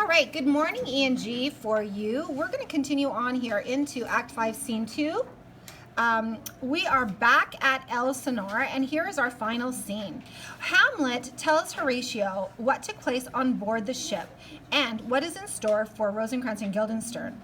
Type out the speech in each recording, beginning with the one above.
right, good morning, ENG, for you. We're going to continue on here into Act 5, Scene 2. We are back at Elsinore, and here is our final scene. Hamlet tells Horatio what took place on board the ship and what is in store for Rosencrantz and Guildenstern.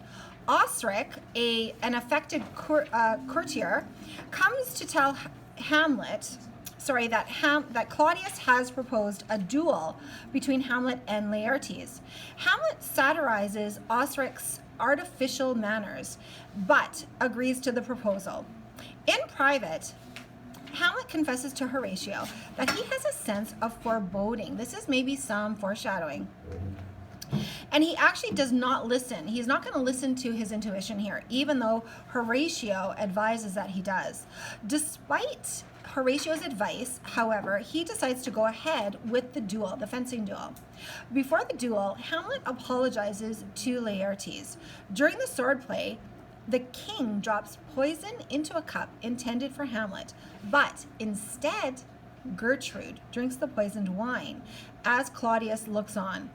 Osric, an affected courtier, comes to tell Hamlet that Claudius has proposed a duel between Hamlet and Laertes. Hamlet satirizes Osric's artificial manners, but agrees to the proposal. In private, Hamlet confesses to Horatio that he has a sense of foreboding. This is maybe some foreshadowing. And he actually does not listen. He's not going to listen to his intuition here, even though Horatio advises that he does. Despite Horatio's advice, however, he decides to go ahead with the duel, the fencing duel. Before the duel, Hamlet apologizes to Laertes. During the swordplay, the king drops poison into a cup intended for Hamlet, but instead, Gertrude drinks the poisoned wine as Claudius looks on.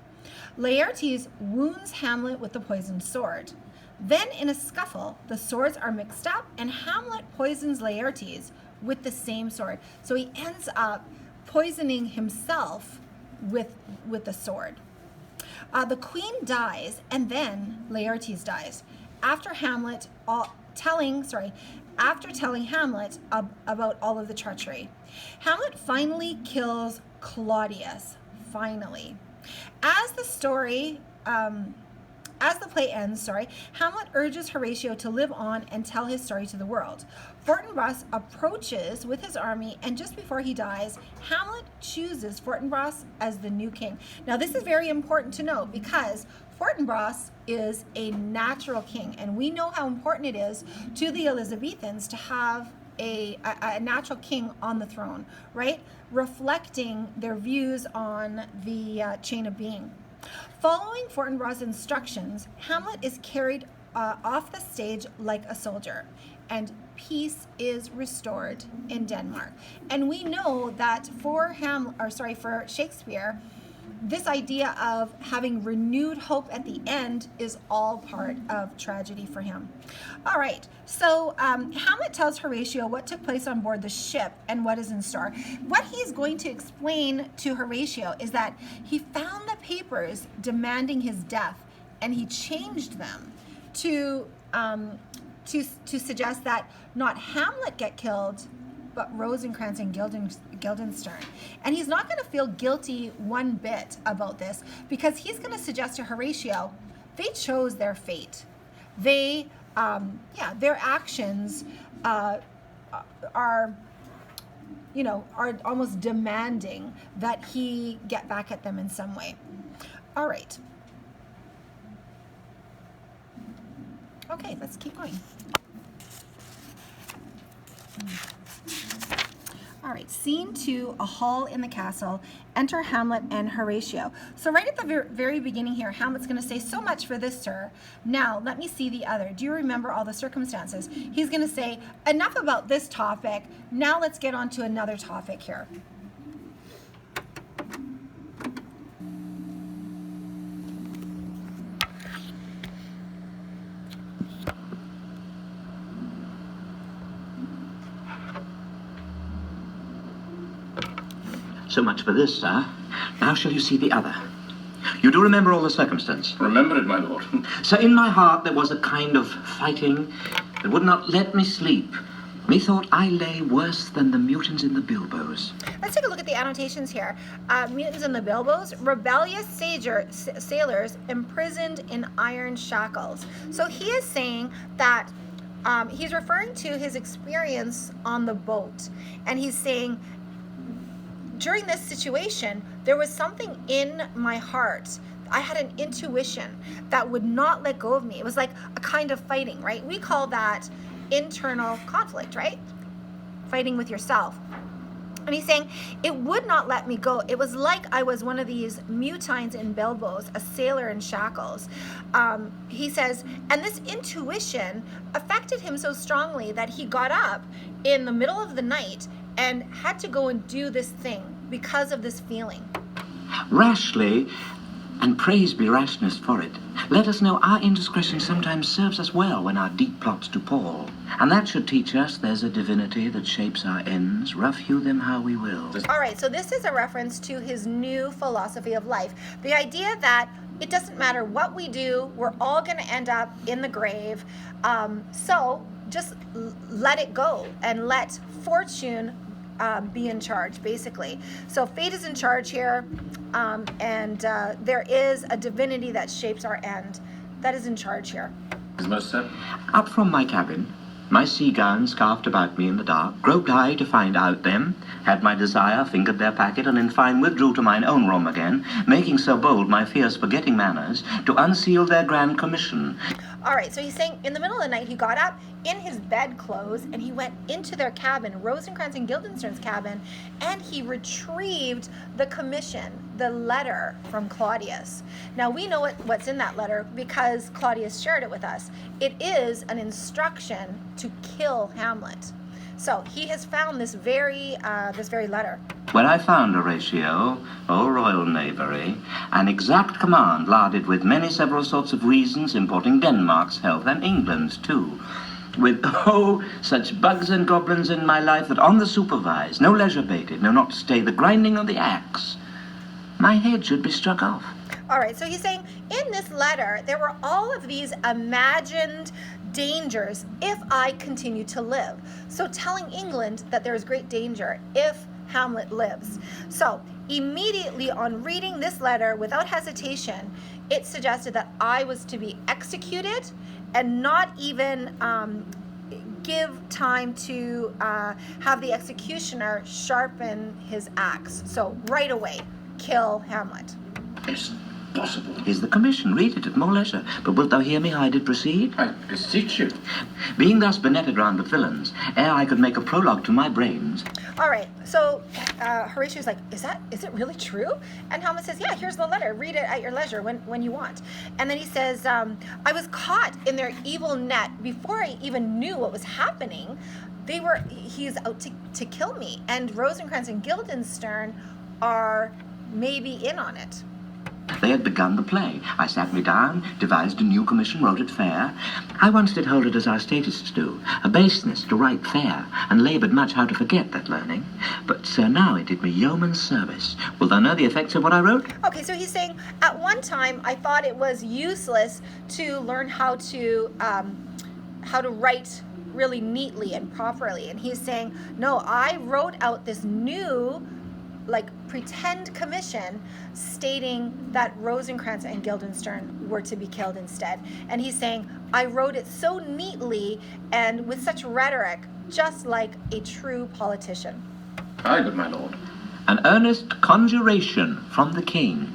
Laertes wounds Hamlet with the poisoned sword. Then, in a scuffle, the swords are mixed up, and Hamlet poisons Laertes with the same sword. So he ends up poisoning himself with the sword. The queen dies, and then Laertes dies. After telling Hamlet about all of the treachery. Hamlet finally kills Claudius. Finally. As the play ends, Hamlet urges Horatio to live on and tell his story to the world. Fortinbras approaches with his army, and just before he dies, Hamlet chooses Fortinbras as the new king. Now, this is very important to note because Fortinbras is a natural king, and we know how important it is to the Elizabethans to have a natural king on the throne, right? Reflecting their views on the chain of being. Following Fortinbras' instructions, Hamlet is carried off the stage like a soldier, and peace is restored in Denmark. And we know that for Shakespeare, this idea of having renewed hope at the end is all part of tragedy for him. All right, so Hamlet tells Horatio what took place on board the ship and what is in store. What he's going to explain to Horatio is that he found the papers demanding his death, and he changed them to suggest that not Hamlet get killed, but Rosencrantz and Guildenstern. And he's not going to feel guilty one bit about this because he's going to suggest to Horatio they chose their fate. Their actions are almost demanding that he get back at them in some way. All right. Okay, let's keep going. All right, Scene 2, a hall in the castle. Enter Hamlet and Horatio. So right at the very beginning here, Hamlet's going to say, "So much for this, sir. Now, let me see the other. Do you remember all the circumstances?" He's going to say, "Enough about this topic. Now let's get on to another topic here." So much for this, sir. Now shall you see the other? You do remember all the circumstance? Remember it, my lord. So in my heart there was a kind of fighting that would not let me sleep. Methought I lay worse than the mutins in the bilboes. Let's take a look at the annotations here. Mutins in the bilboes, rebellious sailors imprisoned in iron shackles. So he is saying that he's referring to his experience on the boat, and he's saying, during this situation, there was something in my heart. I had an intuition that would not let go of me. It was like a kind of fighting, right? We call that internal conflict, right? Fighting with yourself. And he's saying, it would not let me go. It was like I was one of these mutines in bilboes, a sailor in shackles. He says, and this intuition affected him so strongly that he got up in the middle of the night and had to go and do this thing because of this feeling. Rashly, and praise be rashness for it. Let us know our indiscretion sometimes serves us well when our deep plots do pall. And that should teach us there's a divinity that shapes our ends, rough hew them how we will. All right, so this is a reference to his new philosophy of life. The idea that it doesn't matter what we do, we're all going to end up in the grave. So just let it go and let fortune be in charge, basically. So fate is in charge here, and there is a divinity that shapes our end that is in charge here. Is most certain. Up from my cabin, my sea gown scarfed about me in the dark, groped I to find out them, had my desire, fingered their packet, and in fine withdrew to mine own room again, making so bold my fears forgetting manners, to unseal their grand commission. All right, so he's saying in the middle of the night, he got up in his bedclothes and he went into their cabin, Rosencrantz and Guildenstern's cabin, and he retrieved the commission, the letter from Claudius. Now, we know what's in that letter because Claudius shared it with us. It is an instruction to kill Hamlet. So he has found this very letter. Where I found, Horatio, O royal knavery, an exact command larded with many several sorts of reasons importing Denmark's health and England's too. With, such bugs and goblins in my life that on the supervise, no leisure bated, no not to stay the grinding of the axe, my head should be struck off. All right, so he's saying in this letter, there were all of these imagined dangers if I continue to live. So telling England that there is great danger if Hamlet lives. So immediately on reading this letter without hesitation, it suggested that I was to be executed and not even give time to have the executioner sharpen his axe. So right away, kill Hamlet. It's possible. Here's the commission, read it at more leisure. But wilt thou hear me how I did proceed? I beseech you. Being thus benetted round the villains, ere I could make a prologue to my brains. All right, so Horatio's like, is it really true? And Hamlet says, yeah, here's the letter. Read it at your leisure when you want. And then he says, I was caught in their evil net before I even knew what was happening. He's out to kill me. And Rosencrantz and Guildenstern are maybe in on it. They had begun the play. I sat me down, devised a new commission, wrote it fair. I once did hold it as our statists do, a baseness to write fair, and laboured much how to forget that learning. But sir, now it did me yeoman's service. Will thou know the effects of what I wrote? Okay, so he's saying, at one time I thought it was useless to learn how to write really neatly and properly. And he's saying, no, I wrote out this new pretend commission stating that Rosencrantz and Guildenstern were to be killed instead. And he's saying, I wrote it so neatly and with such rhetoric, just like a true politician. Aye, good my lord. An earnest conjuration from the king.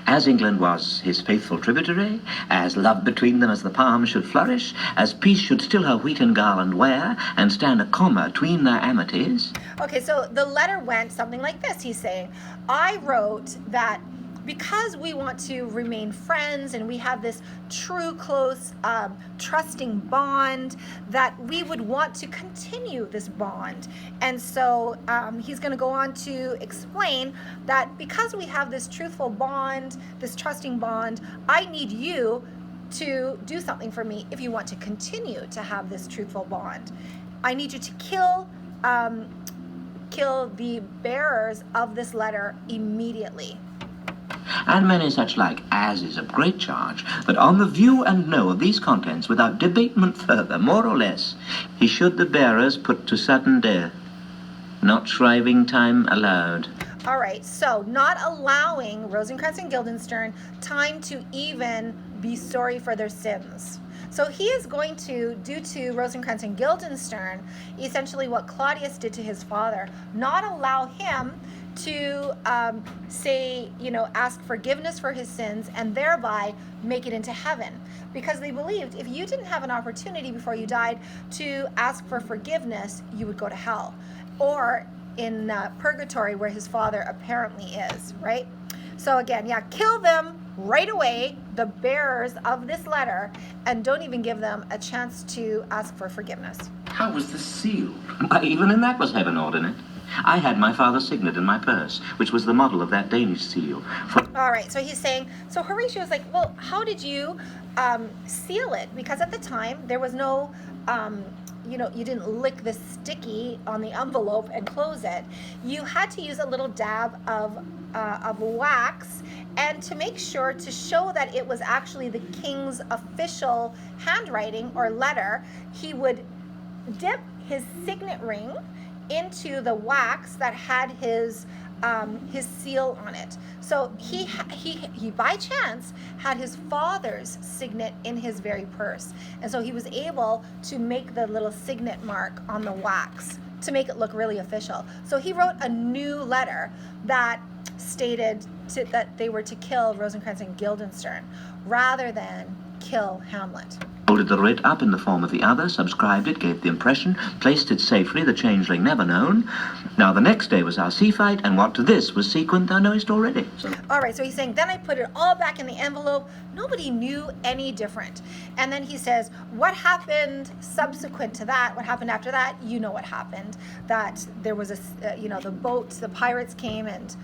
As England was his faithful tributary, as love between them as the palm should flourish, as peace should still her wheaten garland wear, and stand a comma tween their amities. Okay, so the letter went something like this. He's saying, I wrote that because we want to remain friends and we have this true, close, trusting bond, that we would want to continue this bond. And so he's going to go on to explain that because we have this truthful bond, this trusting bond, I need you to do something for me if you want to continue to have this truthful bond. I need you to kill the bearers of this letter immediately. And many such like, as is of great charge, that on the view and know of these contents, without debatement further, more or less, he should the bearers put to sudden death, not shriving time allowed. All right, so not allowing Rosencrantz and Guildenstern time to even be sorry for their sins. So he is going to do to Rosencrantz and Guildenstern essentially what Claudius did to his father, not allow him to ask forgiveness for his sins and thereby make it into heaven. Because they believed if you didn't have an opportunity before you died to ask for forgiveness, you would go to hell. Or in purgatory where his father apparently is, right? So again, yeah, kill them right away, the bearers of this letter, and don't even give them a chance to ask for forgiveness. How was this sealed? Why, even in that was heaven ordinate. I had my father's signet in my purse, which was the model of that Danish seal. For All right, so he's saying, so Horatio's like, well, how did you seal it? Because at the time, there was no, you didn't lick the sticky on the envelope and close it. You had to use a little dab of wax, and to make sure, to show that it was actually the king's official handwriting or letter, he would dip his signet ring into the wax that had his seal on it. So he by chance had his father's signet in his very purse, and so he was able to make the little signet mark on the wax to make it look really official. So he wrote a new letter that stated that they were to kill Rosencrantz and Guildenstern rather than kill Hamlet. Folded the writ up in the form of the other, subscribed it, gave the impression, placed it safely, the changeling never known. Now the next day was our sea fight, and what to this was sequent thou knowest already. All right, so he's saying, then I put it all back in the envelope. Nobody knew any different. And then he says, what happened subsequent to that? What happened after that? You know what happened. That there was the boat, the pirates came, and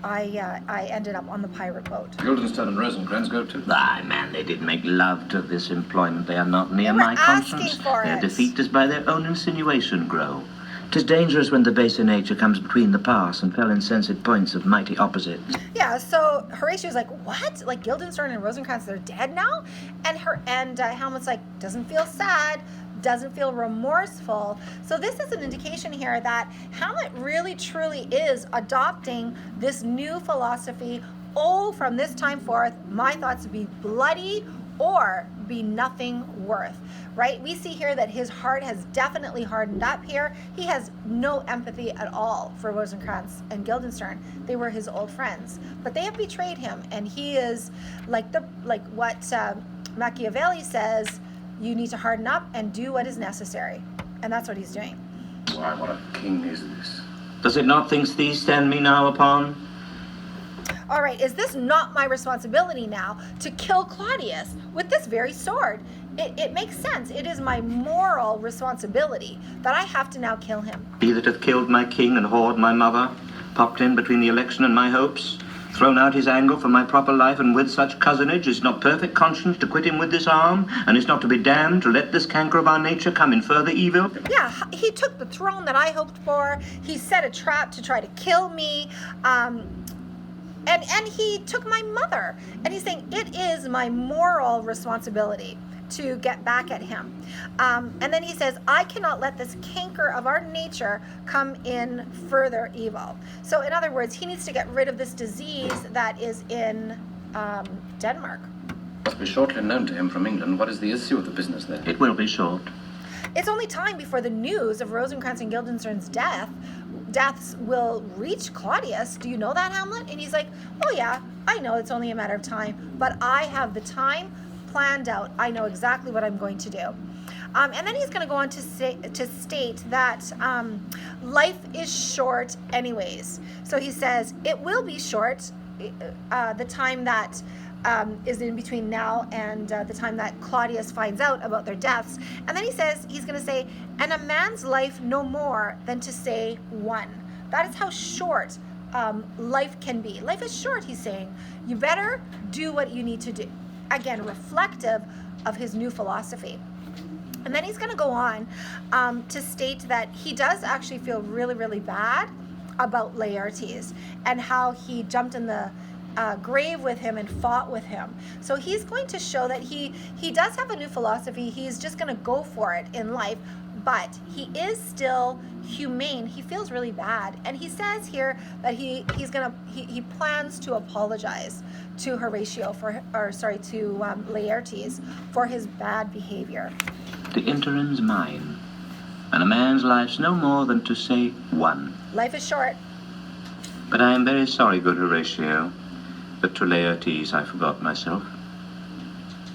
I ended up on the pirate boat. Guildenstern and Rosencrantz go too. Aye, man, they did make love to this employment. They are not near They were my asking conscience. for Their it. defeat does by their own insinuation grow. 'Tis dangerous when the baser nature comes between the pass and fell insensate points of mighty opposites. Yeah, so Horatio's like, what? Like Guildenstern and Rosencrantz, they're dead now? And Hamlet's like, doesn't feel sad, doesn't feel remorseful. So this is an indication here that Hamlet really truly is adopting this new philosophy. Oh, from this time forth, my thoughts be bloody or be nothing worth, right? We see here that his heart has definitely hardened up here. He has no empathy at all for Rosencrantz and Guildenstern. They were his old friends, but they have betrayed him, and he is like what Machiavelli says, you need to harden up and do what is necessary, and that's what he's doing. Why, what a king is this? Does it not think thee stand me now upon? All right, is this not my responsibility now to kill Claudius with this very sword? It makes sense. It is my moral responsibility that I have to now kill him. He that hath killed my king and whored my mother, popped in between the election and my hopes, thrown out his angle from my proper life, and with such cousinage is not perfect conscience to quit him with this arm, and is not to be damned to let this canker of our nature come in further evil? Yeah, he took the throne that I hoped for. He set a trap to try to kill me. And he took my mother. And he's saying it is my moral responsibility to get back at him. And then he says, I cannot let this canker of our nature come in further evil. So in other words, he needs to get rid of this disease that is in Denmark. It must be shortly known to him from England. What is the issue of the business there? It will be short. It's only time before the news of Rosencrantz and Guildenstern's deaths will reach Claudius. Do you know that, Hamlet? And he's like, oh yeah, I know it's only a matter of time, but I have the time planned out. I know exactly what I'm going to do. And then he's going to go on to state that life is short anyways. So he says it will be short, the time that is in between now and the time that Claudius finds out about their deaths. And then he says, he's going to say, and a man's life no more than to say one. That is how short life can be. Life is short, he's saying. You better do what you need to do. Again, reflective of his new philosophy. And then he's going to go on to state that he does actually feel really, really bad about Laertes and how he jumped in the grave with him and fought with him. So he's going to show that he does have a new philosophy. He's just going to go for it in life, but he is still humane. He feels really bad, and he says here that he plans to apologize to Laertes for his bad behavior. The interim's mine, and a man's life's no more than to say one. Life is short. But I am very sorry, good Horatio, that to Laertes I forgot myself.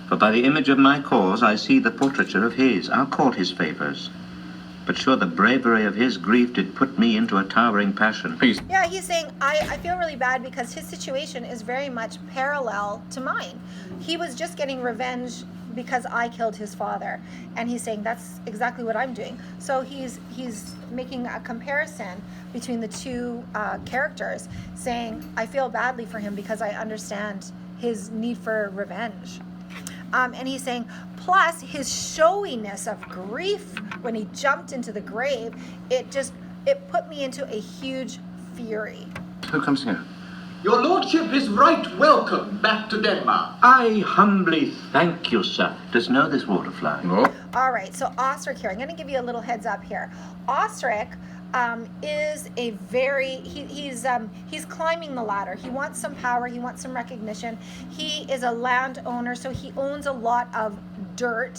For by the image of my cause I see the portraiture of his. I'll court his favours. But sure the bravery of his grief did put me into a towering passion. Please. Yeah, he's saying, I feel really bad because his situation is very much parallel to mine. He was just getting revenge because I killed his father. And he's saying that's exactly what I'm doing. So he's making a comparison between the two characters, saying I feel badly for him because I understand his need for revenge. And he's saying, plus his showiness of grief when he jumped into the grave, it put me into a huge fury. Who comes here? Your lordship is right welcome back to Denmark. I humbly thank you, sir. Does know this waterfly? No. All right, so Osric here. I'm going to give you a little heads up here. Osric is a very he's climbing the ladder. He wants some power. He wants some recognition. He is a landowner, so he owns a lot of dirt,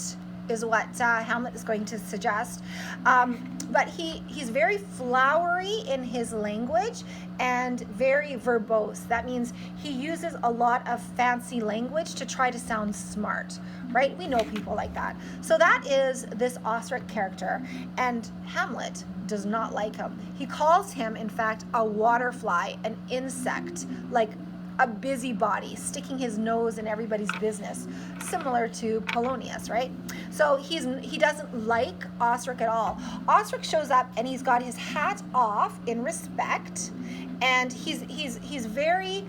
is what Hamlet is going to suggest. But he's very flowery in his language and very verbose. That means he uses a lot of fancy language to try to sound smart, right? We know people like that. So that is this Osric character, and Hamlet does not like him. He calls him, in fact, a waterfly, an insect, like a busybody, sticking his nose in everybody's business, similar to Polonius, right? So he doesn't like Osric at all. Osric shows up and he's got his hat off in respect, and he's very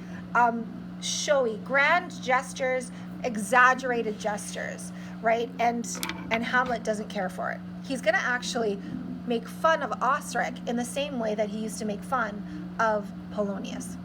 showy, grand gestures, exaggerated gestures, right? And Hamlet doesn't care for it. He's going to actually make fun of Osric in the same way that he used to make fun of Polonius.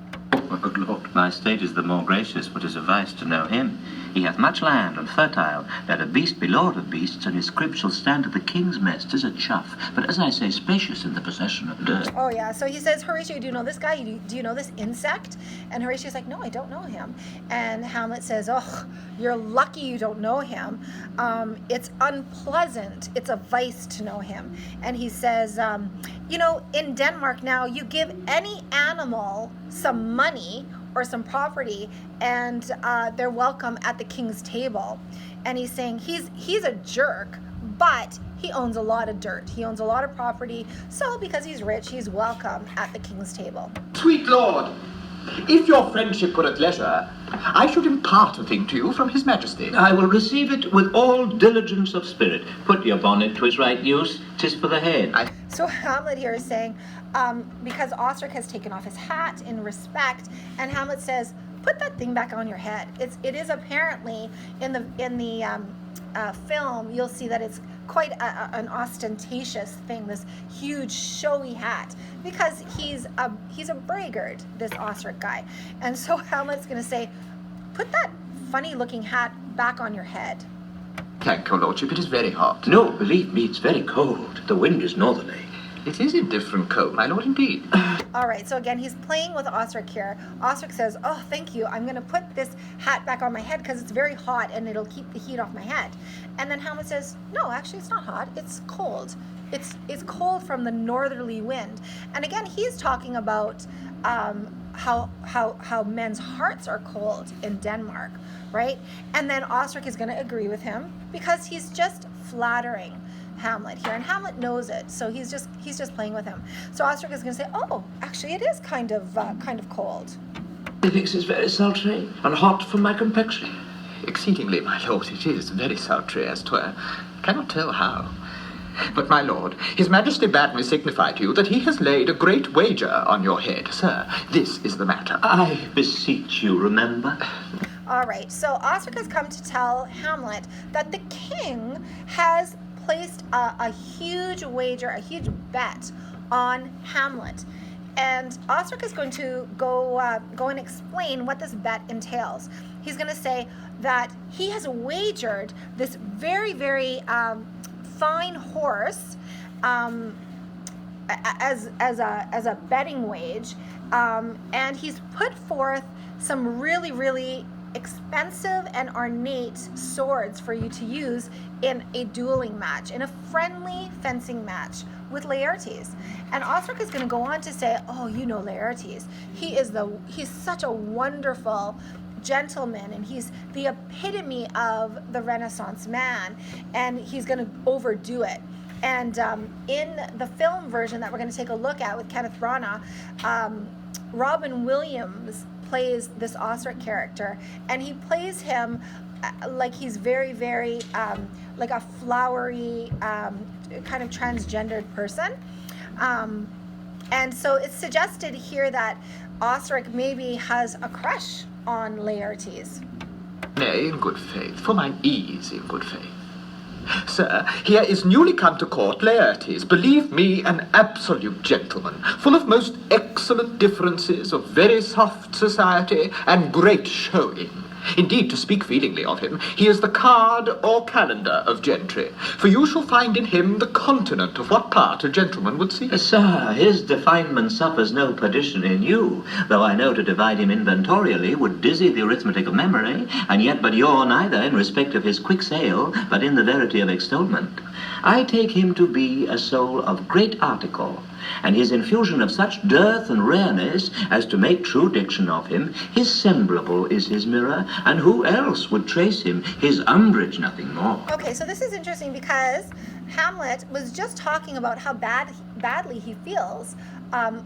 Oh, good Lord, my state is the more gracious, but is advice to know him. He hath much land and fertile. Let a beast be lord of beasts, and his scrip shall stand at the king's mess. 'Tis a chuff, but as I say, spacious in the possession of dirt. Oh yeah, so he says, Horatio, do you know this guy? Do you know this insect? And Horatio's like, no, I don't know him. And Hamlet says, oh, you're lucky you don't know him. It's unpleasant. It's a vice to know him. And he says, you know, in Denmark now, you give any animal some money or some property, and they're welcome at the king's table. And he's saying he's a jerk, but he owns a lot of dirt. He owns a lot of property, so because he's rich, he's welcome at the king's table. Sweet lord, if your friendship were at leisure, I should impart a thing to you from his majesty. I will receive it with all diligence of spirit. Put your bonnet to its right use. 'Tis for the head. So Hamlet here is saying, because Osric has taken off his hat in respect, and Hamlet says, put that thing back on your head. It is apparently in the film, you'll see that it's quite an ostentatious thing, this huge showy hat, because he's a braggart, this Osric guy. And so Hamlet's going to say, put that funny looking hat back on your head. Thank your lordship, it is very hot. No, believe me, it's very cold. The wind is northerly. It is indifferent cold, my lord, indeed. All right, so again, he's playing with Osric here. Osric says, oh, thank you. I'm going to put this hat back on my head because it's very hot and it'll keep the heat off my head. And then Hamlet says, no, actually, it's not hot. It's cold. It's cold from the northerly wind. And again, he's talking about how men's hearts are cold in Denmark, right? And then Osric is going to agree with him because he's just flattering Hamlet here, and Hamlet knows it, so he's just playing with him. So Osric is going to say, oh, actually it is kind of cold. He thinks it's very sultry and hot for my complexion. Exceedingly, my lord, it is very sultry, as 'twere. Cannot tell how. But, my lord, his majesty bade me signify to you that he has laid a great wager on your head. Sir, this is the matter. I beseech you, remember. All right, so Osric has come to tell Hamlet that the king has placed a huge wager, a huge bet on Hamlet. And Osric is going to go and explain what this bet entails. He's going to say that he has wagered this very, very fine horse as a betting wage, and he's put forth some really, really expensive and ornate swords for you to use in a dueling match, in a friendly fencing match with Laertes. And Osric is going to go on to say, oh, you know Laertes. He's such a wonderful gentleman, and he's the epitome of the Renaissance man, and he's going to overdo it. And in the film version that we're going to take a look at with Kenneth Branagh, Robin Williams plays this Osric character, and he plays him like he's very, very like a flowery kind of transgendered person. And so it's suggested here that Osric maybe has a crush on Laertes. Nay, in good faith, for mine ease in good faith. Sir, here is newly come to court Laertes, believe me, an absolute gentleman, full of most excellent differences, of very soft society, and great showing. Indeed, to speak feelingly of him, he is the card or calendar of gentry, for you shall find in him the continent of what part a gentleman would see. Sir, his definement suffers no perdition in you, though I know to divide him inventorially would dizzy the arithmetic of memory, and yet but you're neither in respect of his quick sale, but in the verity of extolment. I take him to be a soul of great article, and his infusion of such dearth and rareness as to make true diction of him. His semblable is his mirror, and who else would trace him? His umbrage, nothing more. Okay, so this is interesting because Hamlet was just talking about how badly he feels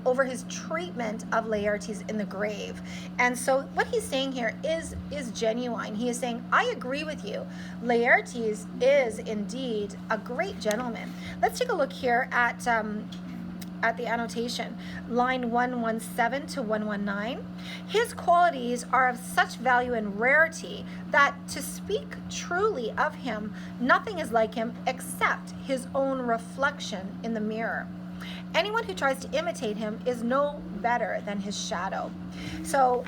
over his treatment of Laertes in the grave. And so what he's saying here is genuine. He is saying, I agree with you. Laertes is indeed a great gentleman. Let's take a look here at the annotation, line 117 to 119. His qualities are of such value and rarity that to speak truly of him, nothing is like him except his own reflection in the mirror. Anyone who tries to imitate him is no better than his shadow. So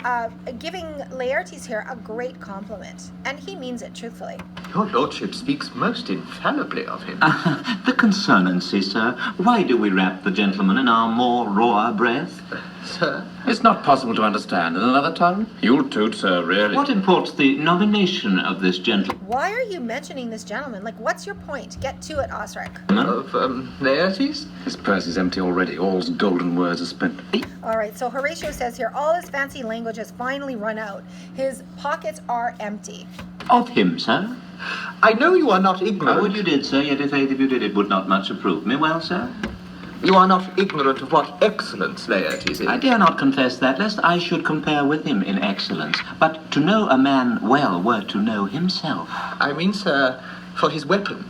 giving Laertes here a great compliment, and he means it truthfully. Your lordship speaks most infallibly of him. The consonancy, sir. Why do we wrap the gentleman in our more raw breath? Sir? It's not possible to understand in another tongue. You'll toot, sir, really. What imports the nomination of this gentleman? Why are you mentioning this gentleman? Like, what's your point? Get to it, Osric. Of Laertes? His purse is empty already. All's golden words are spent. All right, so Horatio says here, all his fancy language has finally run out. His pockets are empty. Of him, sir? I know you are not ignorant. Oh, would you did, sir, yet if faith if you did, it would not much approve me. Well, sir? You are not ignorant of what excellence Laertes is. I dare not confess that, lest I should compare with him in excellence. But to know a man well were to know himself. I mean, sir, for his weapon.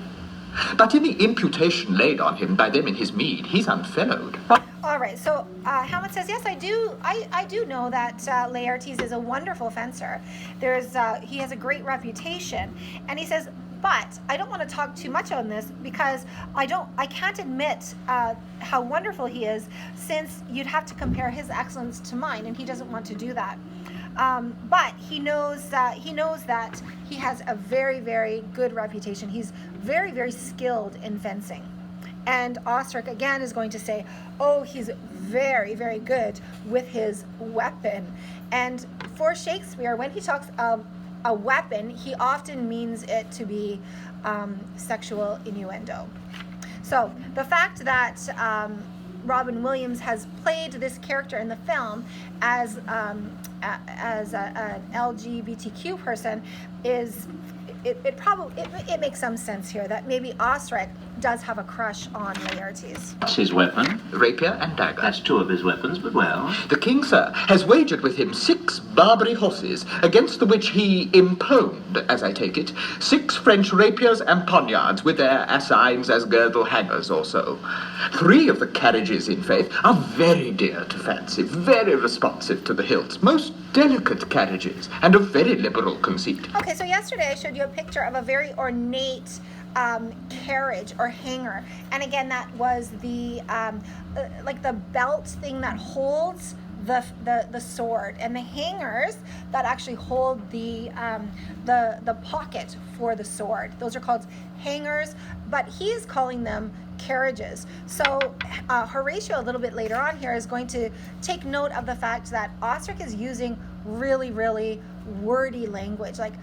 But in the imputation laid on him by them in his meed, he's unfellowed. All right, so Hamlet says, yes, I do know that Laertes is a wonderful fencer. He has a great reputation, and he says, but I don't want to talk too much on this because I can't admit how wonderful he is, since you'd have to compare his excellence to mine, and he doesn't want to do that. But he knows that he has a very, very good reputation. He's very, very skilled in fencing. And Osric again is going to say, oh, he's very, very good with his weapon. And for Shakespeare, when he talks of a weapon, he often means it to be sexual innuendo. So the fact that Robin Williams has played this character in the film as an LGBTQ person it makes some sense here that maybe Osric does have a crush on Laertes. What's his weapon? Rapier and dagger. That's two of his weapons, but well. The king, sir, has wagered with him 6 Barbary horses, against the which he imponed, as I take it, 6 French rapiers and poniards, with their assigns as girdle hangers or so. 3 of the carriages, in faith, are very dear to fancy, very responsive to the hilts, most delicate carriages, and of very liberal conceit. Okay, so yesterday I showed you a picture of a very ornate carriage or hanger, and again that was the like the belt thing that holds the sword, and the hangers that actually hold the pocket for the sword. Those are called hangers, but he is calling them carriages. So Horatio a little bit later on here is going to take note of the fact that Osric is using really, really wordy language. Like,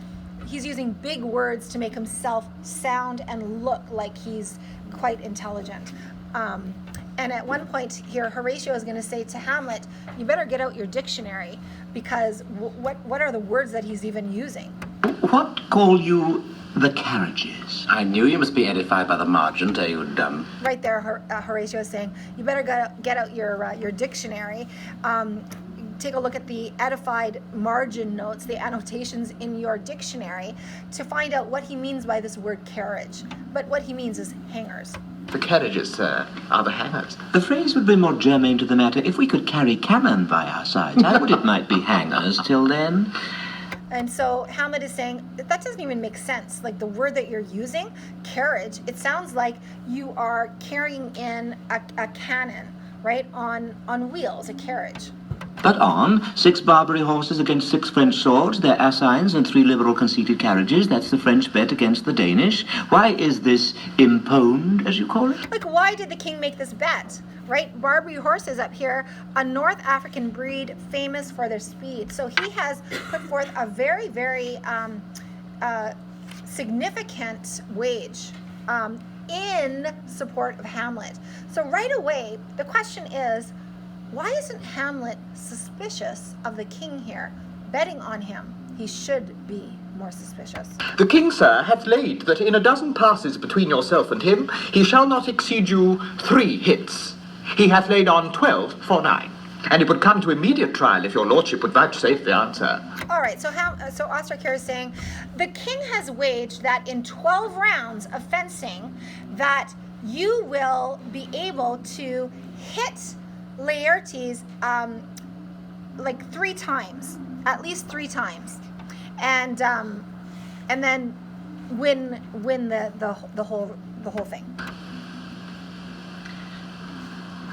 he's using big words to make himself sound and look like he's quite intelligent. And at one point here, Horatio is going to say to Hamlet, you better get out your dictionary, because what are the words that he's even using? What call you the carriages? I knew you must be edified by the margent, you dumb. Right there, Horatio is saying, you better get out your dictionary. take a look at the edified margin notes, the annotations in your dictionary, to find out what he means by this word carriage. But what he means is hangers. The carriages, sir, are the hangers. The phrase would be more germane to the matter if we could carry cannon by our sides. I would it might be hangers till then. And so Hamlet is saying that doesn't even make sense. Like the word that you're using, carriage, it sounds like you are carrying in a cannon, right, on wheels, a carriage. But on, 6 Barbary horses against 6 French swords, their assigns and 3 liberal conceited carriages. That's the French bet against the Danish. Why is this imponed, as you call it? Like, why did the king make this bet, right? Barbary horses up here, a North African breed famous for their speed. So he has put forth a very, very significant wage in support of Hamlet. So right away, the question is, why isn't Hamlet suspicious of the king here? Betting on him, he should be more suspicious. The king, sir, hath laid that in a dozen passes between yourself and him, he shall not exceed you 3 hits. He hath laid on 12 for 9. And it would come to immediate trial if your lordship would vouchsafe the answer. All right, so Ostrich here is saying, the king has waged that in 12 rounds of fencing, that you will be able to hit Laertes like 3 times, at least 3 times, and then win the whole thing.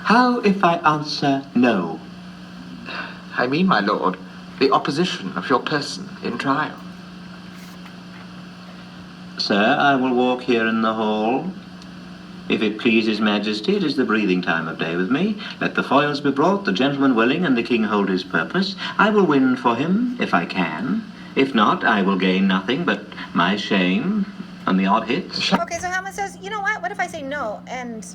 How if I answer no? I mean, my lord, the opposition of your person in trial. Sir, I will walk here in the hall. If it please his majesty, it is the breathing time of day with me. Let the foils be brought, the gentleman willing, and the king hold his purpose. I will win for him, if I can. If not, I will gain nothing but my shame and the odd hits. Okay, so Hamlet says, you know what if I say no? And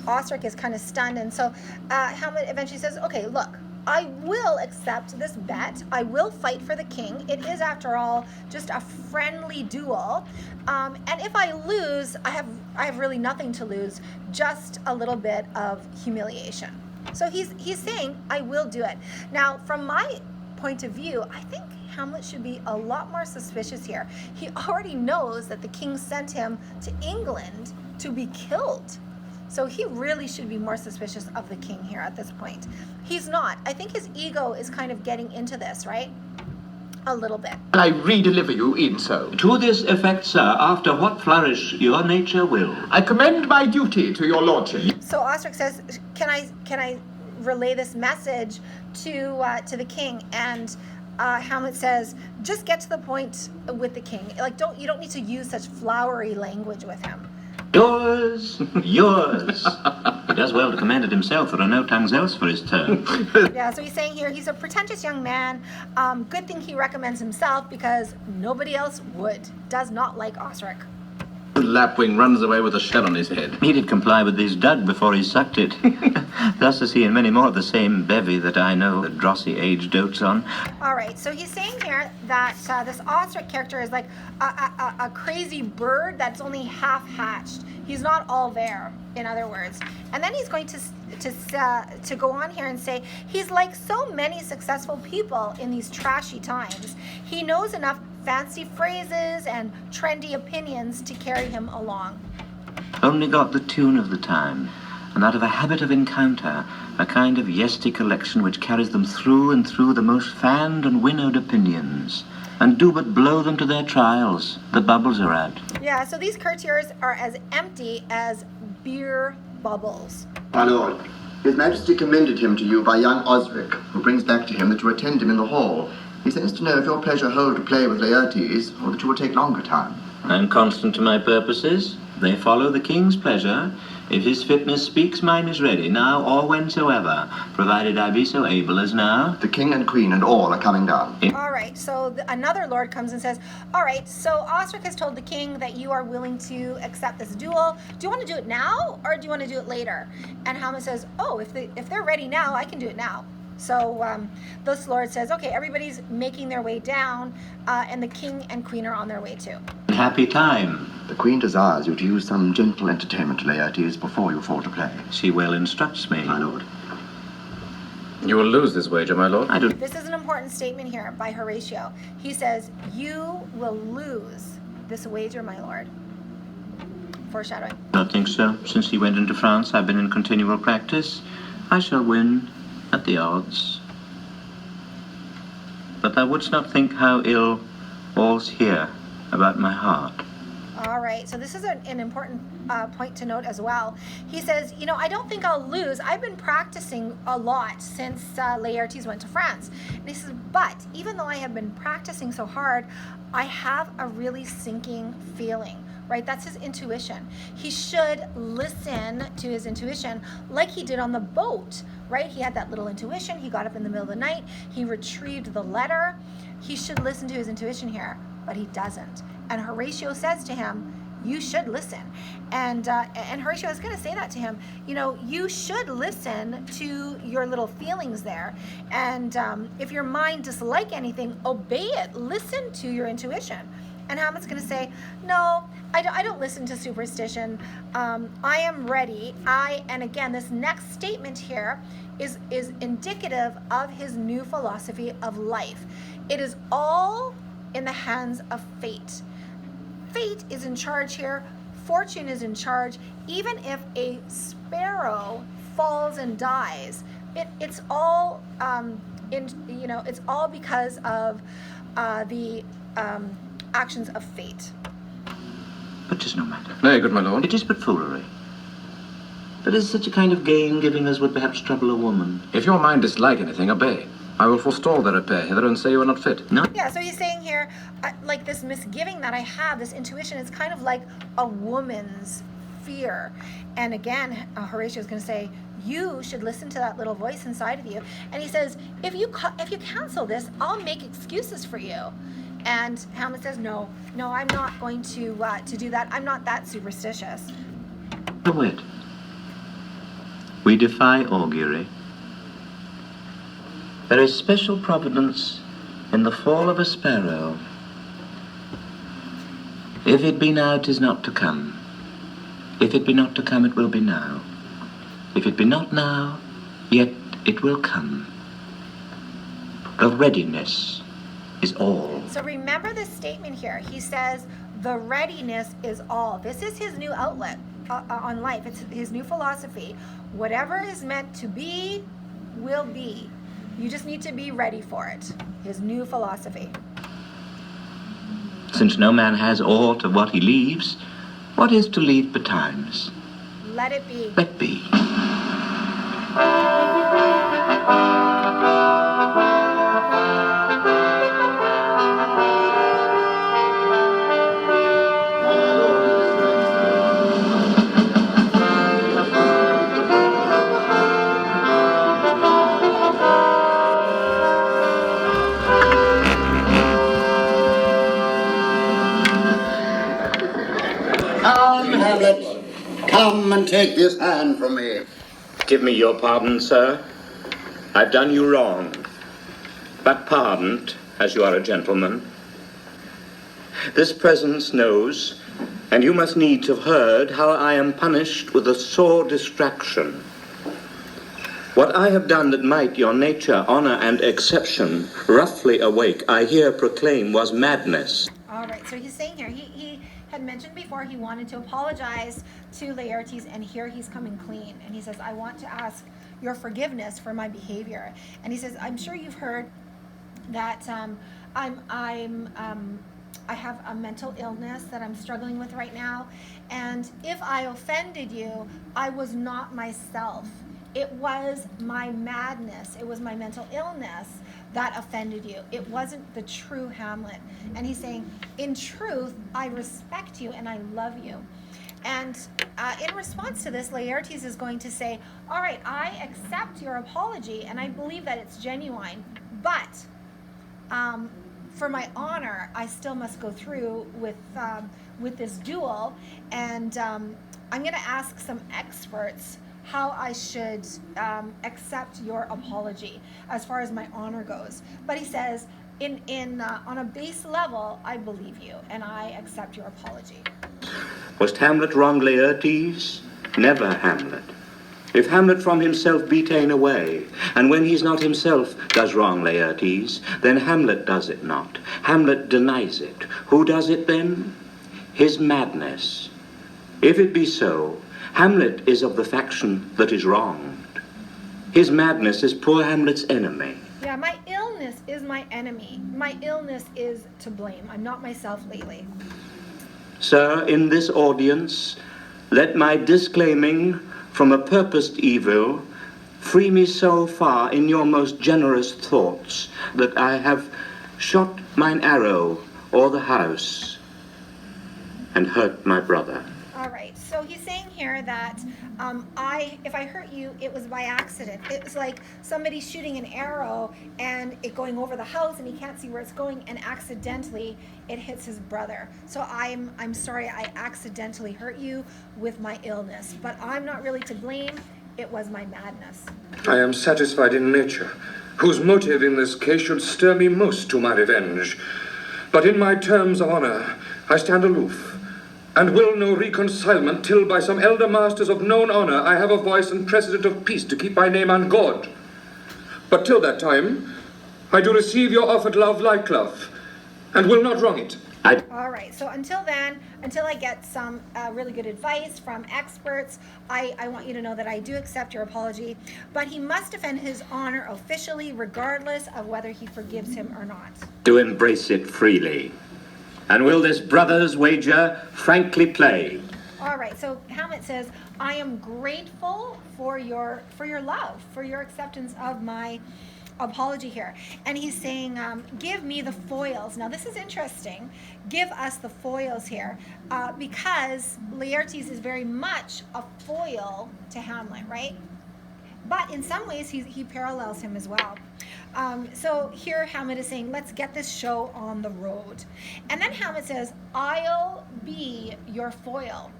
Ostrich is kind of stunned, and so Hamlet eventually says, okay, look, I will accept this bet. I will fight for the king. It is, after all, just a friendly duel. And if I lose, I have really nothing to lose, just a little bit of humiliation. So he's saying, I will do it. Now, from my point of view, I think Hamlet should be a lot more suspicious here. He already knows that the king sent him to England to be killed. So he really should be more suspicious of the king here at this point. He's not. I think his ego is kind of getting into this, right? A little bit. I re-deliver you in so. To this effect, sir, after what flourish your nature will. I commend my duty to your lordship. So Ostrich says, can I relay this message to the king? And Hamlet says, just get to the point with the king. Like, you don't need to use such flowery language with him. Yours. He does well to command it himself. There are no tongues else for his turn. Yeah, so he's saying here, he's a pretentious young man. Good thing he recommends himself, because nobody else would. Does not like Ostrich. Lapwing runs away with a shell on his head. He did comply with his dug before he sucked it. Thus is he and many more of the same bevy that I know that drossy age dotes on. All right, so he's saying here that this Ostrich character is like a crazy bird that's only half hatched. He's not all there, in other words. And then he's going to go on here and say he's like so many successful people in these trashy times. He knows enough fancy phrases and trendy opinions to carry him along. Only got the tune of the time, and out of a habit of encounter, a kind of yesty collection which carries them through and through the most fanned and winnowed opinions, and do but blow them to their trials. The bubbles are out. Yeah, so these courtiers are as empty as beer bubbles. My lord, His Majesty commended him to you by young Osric, who brings back to him that you attend him in the hall. He sends to know if your pleasure hold to play with Laertes, or that you will take longer time. I'm constant to my purposes. They follow the king's pleasure. If his fitness speaks, mine is ready, now or whensoever, provided I be so able as now. The king and queen and all are coming down. All right, so another lord comes and says, all right, so Ostrich has told the king that you are willing to accept this duel. Do you want to do it now, or do you want to do it later? And Hamlet says, oh, if they're ready now, I can do it now. So this lord says, okay, everybody's making their way down, and the king and queen are on their way too. Happy time. The queen desires you to use some gentle entertainment to Laertes before you fall to play. She well instructs me. My lord. You will lose this wager, my lord. I do This is an important statement here by Horatio. He says, you will lose this wager, my lord. Foreshadowing. not think so. Since he went into France, I've been in continual practice. I shall win at the odds. But thou wouldst not think how ill all's here about my heart. All right, so this is an important point to note as well. He says, you know, I don't think I'll lose. I've been practicing a lot since Laertes went to France. And he says, but even though I have been practicing so hard, I have a really sinking feeling, right? That's his intuition. He should listen to his intuition like he did on the boat, right? He had that little intuition. He got up in the middle of the night. He retrieved the letter. He should listen to his intuition here, but he doesn't. And Horatio says to him, you should listen. And Horatio is going to say that to him. You know, you should listen to your little feelings there. And if your mind dislikes anything, obey it. Listen to your intuition. And Hamlet's going to say, no, I don't listen to superstition. I am ready. And again, this next statement here is indicative of his new philosophy of life. It is all in the hands of fate. Fate is in charge here. Fortune is in charge. Even if a sparrow falls and dies, it's all it's all because of the actions of fate. But 'tis no matter. Nay, good my lord. It is but foolery. But is such a kind of gain giving as would perhaps trouble a woman? If your mind dislike anything, obey. I will forestall the repair hither and say you are not fit. No. Yeah, so he's saying here, like this misgiving that I have, this intuition, is kind of like a woman's fear. And again, Horatio is going to say, you should listen to that little voice inside of you. And he says, if you cancel this, I'll make excuses for you. And Hamlet says, no, I'm not going to do that. I'm not that superstitious. The wit. We defy augury. There is special providence in the fall of a sparrow. If it be now, 'tis not to come. If it be not to come, it will be now. If it be not now, yet it will come. The readiness is all. So remember this statement here. He says, the readiness is all. This is his new outlet on life. It's his new philosophy. Whatever is meant to be, will be. You just need to be ready for it. His new philosophy. Since no man has aught of what he leaves, what is to leave betimes? Let it be. Let be. Come, Hamlet. Come and take this hand from me. Give me your pardon, sir. I've done you wrong, but pardoned, as you are a gentleman. This presence knows, and you must needs have heard, how I am punished with a sore distraction. What I have done that might your nature, honor, and exception roughly awake, I here proclaim was madness. All right, so he's saying here, he had mentioned before he wanted to apologize to Laertes, and here he's coming clean. And he says, I want to ask your forgiveness for my behavior. And he says, I'm sure you've heard that I have a mental illness that I'm struggling with right now. And if I offended you, I was not myself. It was my madness. It was my mental illness that offended you. It wasn't the true Hamlet. And he's saying, in truth, I respect you and I love you. And in response to this, Laertes is going to say, all right, I accept your apology and I believe that it's genuine, but for my honor, I still must go through with this duel. And I'm going to ask some experts how I should accept your apology as far as my honor goes. But he says, on a base level, I believe you and I accept your apology. Was Hamlet wrong, Laertes? Never, Hamlet. If Hamlet from himself be ta'en away, and when he's not himself does wrong, Laertes, then Hamlet does it not. Hamlet denies it. Who does it then? His madness. If it be so, Hamlet is of the faction that is wronged. His madness is poor Hamlet's enemy. Yeah, my illness is my enemy. My illness is to blame. I'm not myself lately. Sir, in this audience, let my disclaiming from a purposed evil free me so far in your most generous thoughts that I have shot mine arrow o'er the house and hurt my brother. All right, so he's saying here that if I hurt you, it was by accident. It was like somebody shooting an arrow and it going over the house and he can't see where it's going, and accidentally it hits his brother. So I'm sorry, I accidentally hurt you with my illness, but I'm not really to blame. It was my madness. I am satisfied in nature, whose motive in this case should stir me most to my revenge. But in my terms of honor, I stand aloof, and will no reconcilement till by some elder masters of known honor I have a voice and precedent of peace to keep my name on God. But till that time, I do receive your offered love like love, and will not wrong it. All right, so until then, until I get some really good advice from experts, I want you to know that I do accept your apology, but he must defend his honor officially, regardless of whether he forgives him or not. To embrace it freely. And will this brother's wager frankly play? All right, so Hamlet says, I am grateful for your love, for your acceptance of my apology here. And he's saying, give me the foils. Now this is interesting. Give us the foils here, because Laertes is very much a foil to Hamlet, right? But in some ways he parallels him as well. So here Hamlet is saying, let's get this show on the road. And then Hamlet says, I'll be your foil.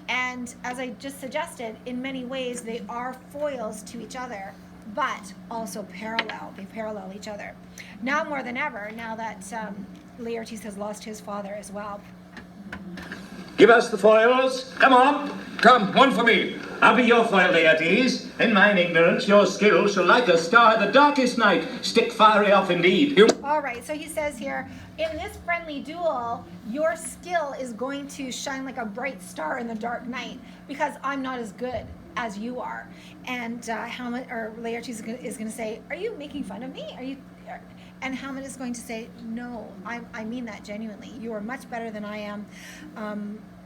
And as I just suggested, in many ways they are foils to each other, but also parallel. They parallel each other. Now more than ever, now that Laertes has lost his father as well. Give us the foils. Come on. Come, one for me. I'll be your foil, Laertes. In mine ignorance, your skill shall like a star the darkest night stick fiery off indeed. All right, so he says here, in this friendly duel, your skill is going to shine like a bright star in the dark night, because I'm not as good as you are. And Hamlet, or Laertes is going to say, are you making fun of me? Are you? And Hamlet is going to say, no, I mean that genuinely. You are much better than I am.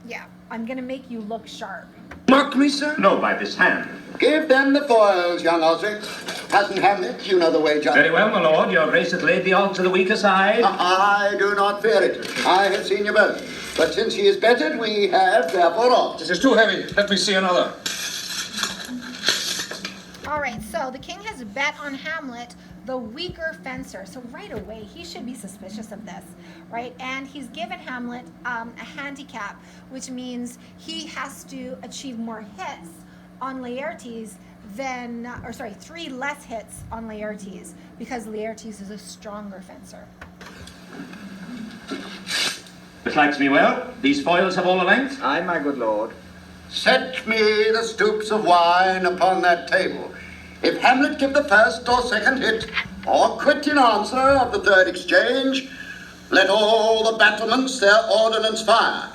Yeah, I'm going to make you look sharp. Mark me, sir? No, by this hand. Give them the foils, young Osric. Cousin Hamlet, you know the wager. Very well, my lord. Your grace hath laid the odds to the weaker side. I do not fear it. I have seen you both. But since he is bettered, we have therefore lost. This is too heavy. Let me see another. All right, so the king has bet on Hamlet, the weaker fencer. So right away, he should be suspicious of this, right? And he's given Hamlet a handicap, which means he has to achieve more hits on Laertes than, 3 less hits on Laertes, because Laertes is a stronger fencer. This likes me well. These foils have all the length. Aye, my good lord. Set me the stoups of wine upon that table. If Hamlet give the first or second hit, or quit in answer of the third exchange, let all the battlements their ordnance fire.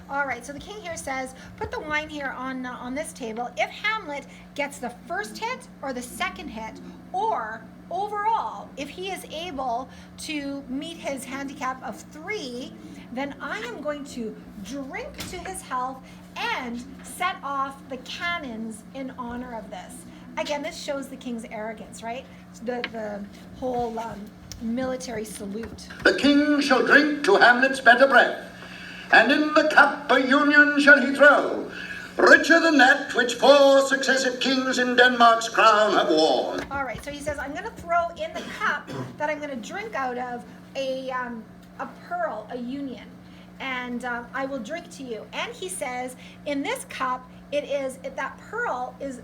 All right, so the king here says, put the wine here on this table. If Hamlet gets the first hit or the second hit, or overall, if he is able to meet his handicap of 3, then I am going to drink to his health and set off the cannons in honor of this. Again, this shows the king's arrogance, right? The whole military salute. The king shall drink to Hamlet's better breath, and in the cup a union shall he throw, richer than that which 4 successive kings in Denmark's crown have worn. All right, so he says, I'm going to throw in the cup that I'm going to drink out of a pearl, a union, and I will drink to you. And he says, in this cup, that pearl is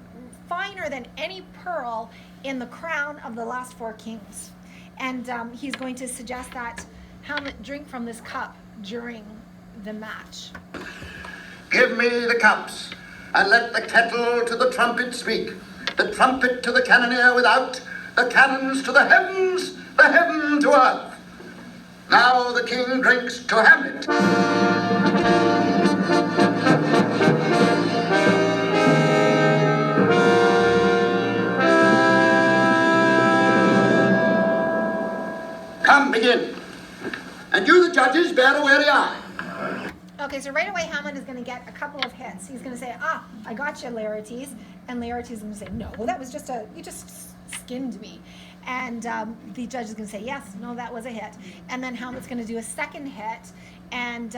finer than any pearl in the crown of the last 4 kings. And he's going to suggest that Hamlet drink from this cup during the match. Give me the cups. and let the kettle to the trumpet speak, the trumpet to the cannoneer without, the cannons to the heavens to earth. Now the king drinks to Hamlet. Come, begin. And you, the judges, bear a wary eye. Okay, so right away Hamlet is going to get a couple of hits. He's going to say, I got you, Laertes. And Laertes is going to say, no, that was just you just skinned me. And the judge is going to say, yes, no, that was a hit. And then Hamlet's going to do a second hit. And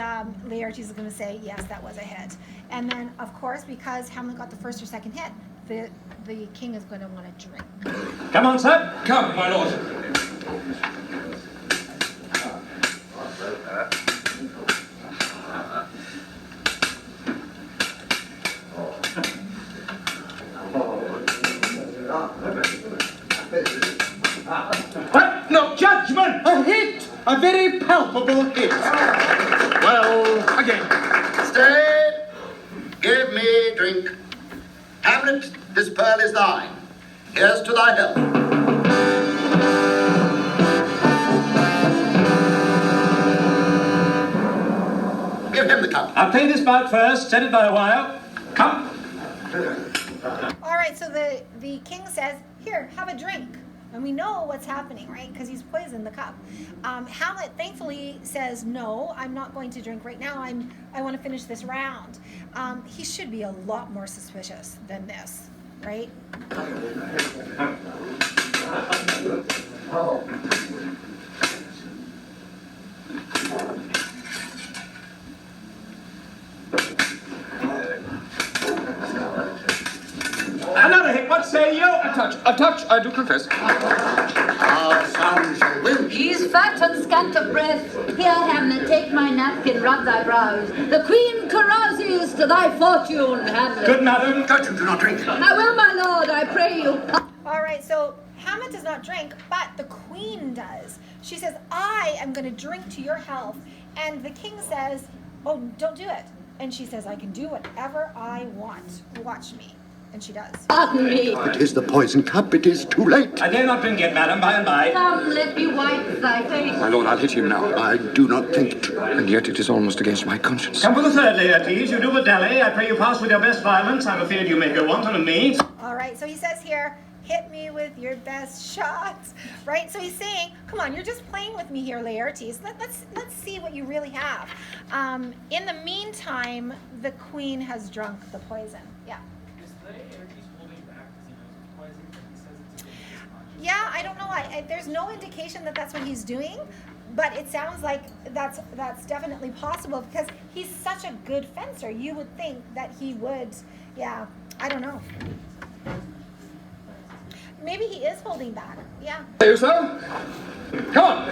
Laertes is going to say, yes, that was a hit. And then, of course, because Hamlet got the first or second hit, the king is going to want to drink. Come on, sir. Come, my lord. What? No judgment! A hit! A very palpable hit. Well, again. Stay. Give me drink. Hamlet, this pearl is thine. Here's to thy health. Give him the cup. I'll pay this bout first, send it by a wire. Come. All right, so the king says, here, have a drink. And we know what's happening, right? Because he's poisoned the cup. Hamlet thankfully says, no, I'm not going to drink right now. I want to finish this round. He should be a lot more suspicious than this, right? Another hit, what say you? A touch, I do confess. Our son shall win. He's fat and scant of breath. Here, Hamlet, take my napkin, rub thy brows. The queen carouses to thy fortune, Hamlet. Good, madam. Judge, you do not drink. I will, my lord, I pray you. All right, so Hamlet does not drink, but the queen does. She says, I am going to drink to your health. And the king says, oh, don't do it. And she says, I can do whatever I want. Watch me. And she does. Pardon me. It is the poison cup. It is too late. I dare not drink yet, madam, by and by. Come, let me wipe thy face. My lord, I'll hit him now. I do not think to. And yet it is almost against my conscience. Come for the third, Laertes. You do but dally. I pray you pass with your best violence. I'm afraid you may go wanton of me. All right, so he says here, hit me with your best shots, right? So he's saying, come on, you're just playing with me here, Laertes. Let's see what you really have. In the meantime, the queen has drunk the poison. Yeah. Yeah, I don't know. There's no indication that that's what he's doing, but it sounds like that's definitely possible because he's such a good fencer. You would think that he would. Yeah, I don't know. Maybe he is holding back. Yeah. You, sir? Come on.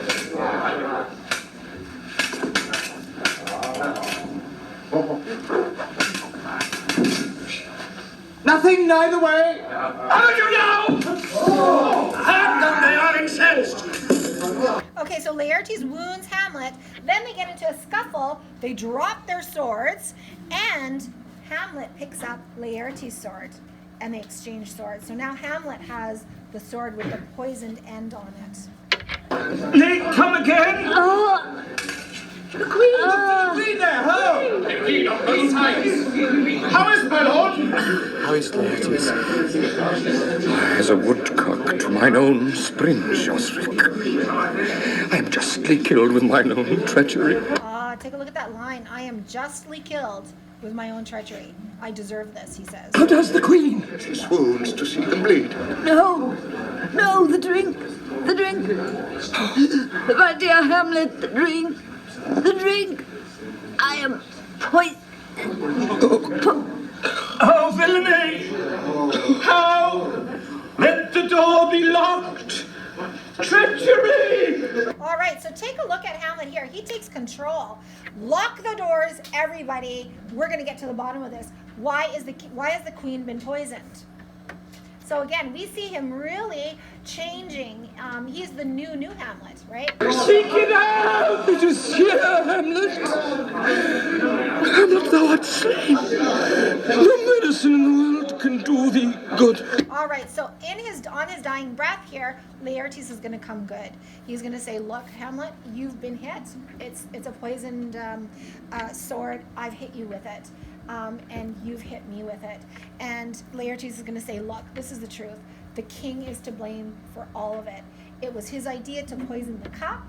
Nothing neither way. How do you know? Have them, they are incensed. Okay, so Laertes wounds Hamlet. Then they get into a scuffle. They drop their swords, and Hamlet picks up Laertes' sword, and they exchange swords. So now Hamlet has the sword with the poisoned end on it. They come again? The queen! Queen there, hello! How is my lord? How is Laertes? As a woodcock to mine own spring, Osric. I am justly killed with mine own treachery. Take a look at that line. I am justly killed with my own treachery. I deserve this, he says. How does the queen? She swoons to see them bleed. No, the drink. My dear Hamlet, the drink. I am poisoned. Oh, villainy! How? Let the door be locked! Treachery! All right, so take a look at Hamlet here. He takes control. Lock the doors, everybody. We're going to get to the bottom of this. Why has the queen been poisoned? So again, we see him really changing. He's the new Hamlet, right? Seek it out! It is here, Hamlet. Hamlet, thou art slain. The can do thee good. All right, so on his dying breath here, Laertes is going to come good. He's going to say, look, Hamlet, you've been hit. It's a poisoned sword. I've hit you with it, and you've hit me with it. And Laertes is going to say, look, this is the truth. The king is to blame for all of it. It was his idea to poison the cup.